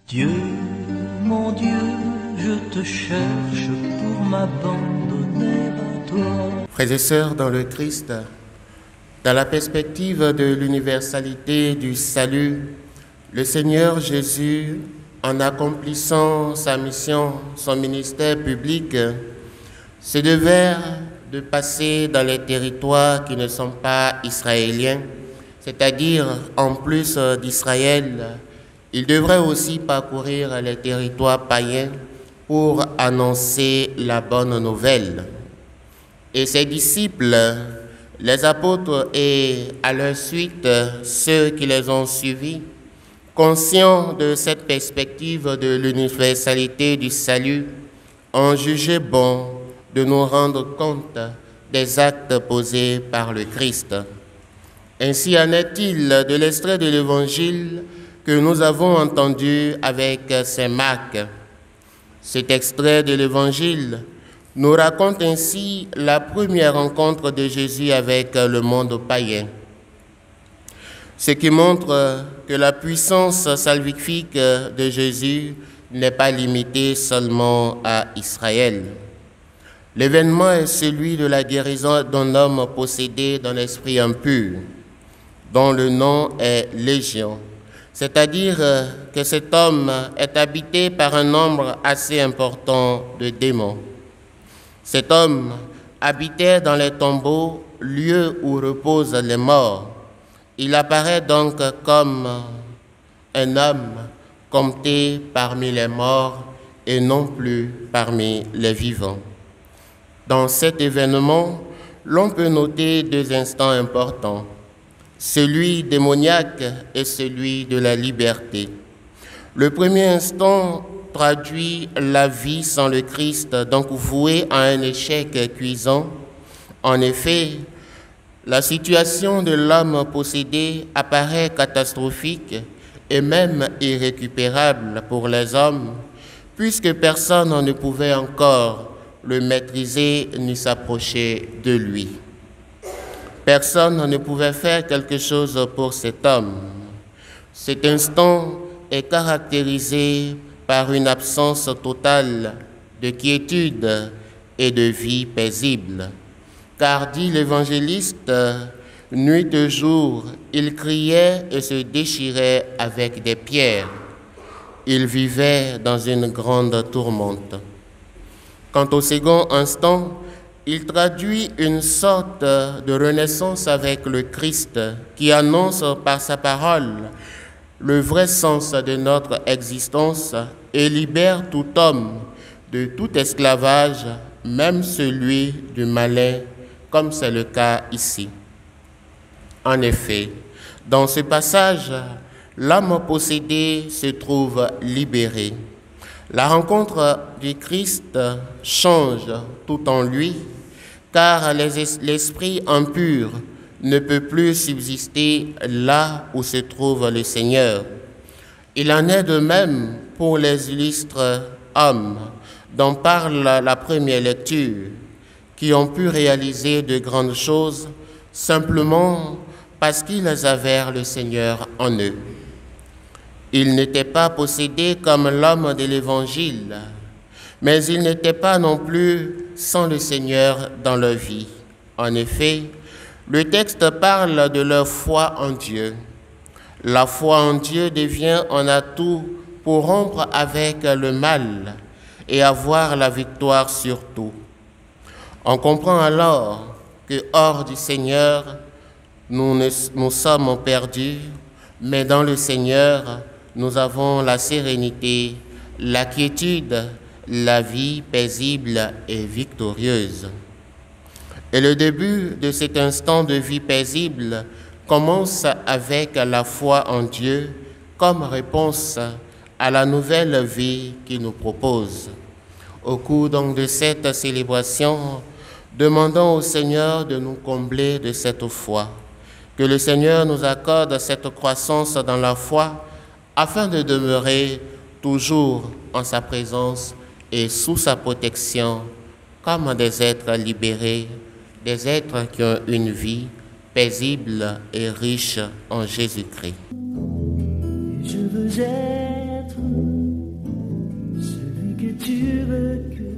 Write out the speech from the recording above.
Dieu, mon Dieu, je te cherche pour m'abandonner à toi. Frères et sœurs dans le Christ, dans la perspective de l'universalité du salut, le Seigneur Jésus, en accomplissant sa mission, son ministère public, se devait de passer dans les territoires qui ne sont pas israéliens, c'est-à-dire en plus d'Israël, il devrait aussi parcourir les territoires païens pour annoncer la bonne nouvelle. Et ses disciples, les apôtres et à leur suite ceux qui les ont suivis, conscients de cette perspective de l'universalité du salut, ont jugé bon de nous rendre compte des actes posés par le Christ. Ainsi en est-il de l'extrait de l'Évangile que nous avons entendu avec saint Marc. Cet extrait de l'Évangile nous raconte ainsi la première rencontre de Jésus avec le monde païen. Ce qui montre que la puissance salvifique de Jésus n'est pas limitée seulement à Israël. L'événement est celui de la guérison d'un homme possédé d'un esprit impur, dont le nom est Légion. C'est-à-dire que cet homme est habité par un nombre assez important de démons. Cet homme habitait dans les tombeaux, lieu où reposent les morts. Il apparaît donc comme un homme compté parmi les morts et non plus parmi les vivants. Dans cet événement, l'on peut noter deux instants importants, celui démoniaque et celui de la liberté. Le premier instant traduit la vie sans le Christ, donc vouée à un échec cuisant. En effet, la situation de l'homme possédé apparaît catastrophique et même irrécupérable pour les hommes, puisque personne ne pouvait encore le maîtriser ni s'approcher de lui. Personne ne pouvait faire quelque chose pour cet homme. Cet instant est caractérisé par une absence totale de quiétude et de vie paisible. Car, dit l'évangéliste, nuit et jour, il criait et se déchirait avec des pierres. Il vivait dans une grande tourmente. Quant au second instant, il traduit une sorte de renaissance avec le Christ qui annonce par sa parole le vrai sens de notre existence et libère tout homme de tout esclavage, même celui du malin, comme c'est le cas ici. En effet, dans ce passage, l'homme possédé se trouve libéré. La rencontre du Christ change tout en lui, car l'esprit impur ne peut plus subsister là où se trouve le Seigneur. Il en est de même pour les illustres hommes dont parle la première lecture, qui ont pu réaliser de grandes choses simplement parce qu'ils avaient le Seigneur en eux. Ils n'étaient pas possédés comme l'homme de l'Évangile, mais ils n'étaient pas non plus sans le Seigneur dans leur vie. En effet, le texte parle de leur foi en Dieu. La foi en Dieu devient un atout pour rompre avec le mal et avoir la victoire sur tout. On comprend alors que hors du Seigneur, nous sommes perdus, mais dans le Seigneur, nous avons la sérénité, la quiétude, la vie paisible et victorieuse. Et le début de cet instant de vie paisible commence avec la foi en Dieu comme réponse à la nouvelle vie qu'il nous propose. Au cours donc de cette célébration, demandons au Seigneur de nous combler de cette foi, que le Seigneur nous accorde cette croissance dans la foi afin de demeurer toujours en sa présence et sous sa protection comme des êtres libérés, des êtres qui ont une vie paisible et riche en Jésus-Christ. Je veux être que tu veux que